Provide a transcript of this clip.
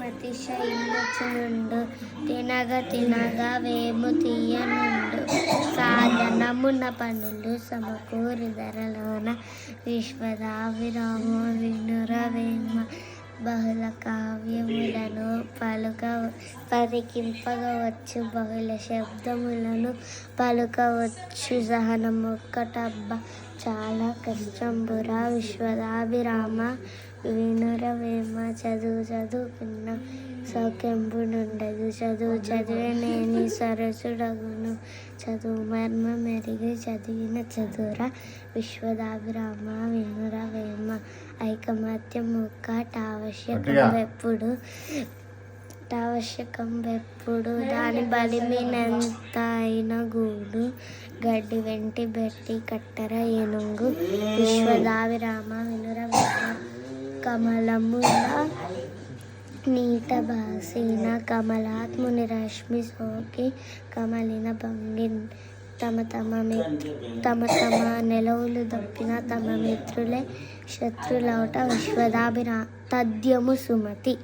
మతి శైలచునుండు తినగా వేము తీయనుండు సాధనమున పనులు సమకూరు ధరలోన విశ్వదాభిరామ వినురవేమ బహుళ కావ్యములను పలికింపగవచ్చు బహుళ శబ్దములను పలుకవచ్చు సహనమొక్కటబ్బ చాలా కష్టంబురా విశ్వదాభిరామ వినురవేమ చదువుకున్న సౌఖ్యంబునుండదు చదివే నేని సరసుడగును చదువు మర్మ మెరిగి చదివిన చదువురా విశ్వదాభిరామ వినురవేమ ఐకమత్యం టావశ్యకం వెప్పుడు దాని బలిమినంత అయిన గూడు గడ్డి వెంటి బెట్టి కట్టర ఏనుగు విశ్వదాభిరామ వినురవేమ కమలముల నీట బాసిన కమలాత్ముని రశ్మి సోకి కమలిన భంగిన్ తమ నెలవులు దప్పిన తమ మిత్రులే శత్రులౌట విశ్వదాభిరామ తద్యము సుమతి.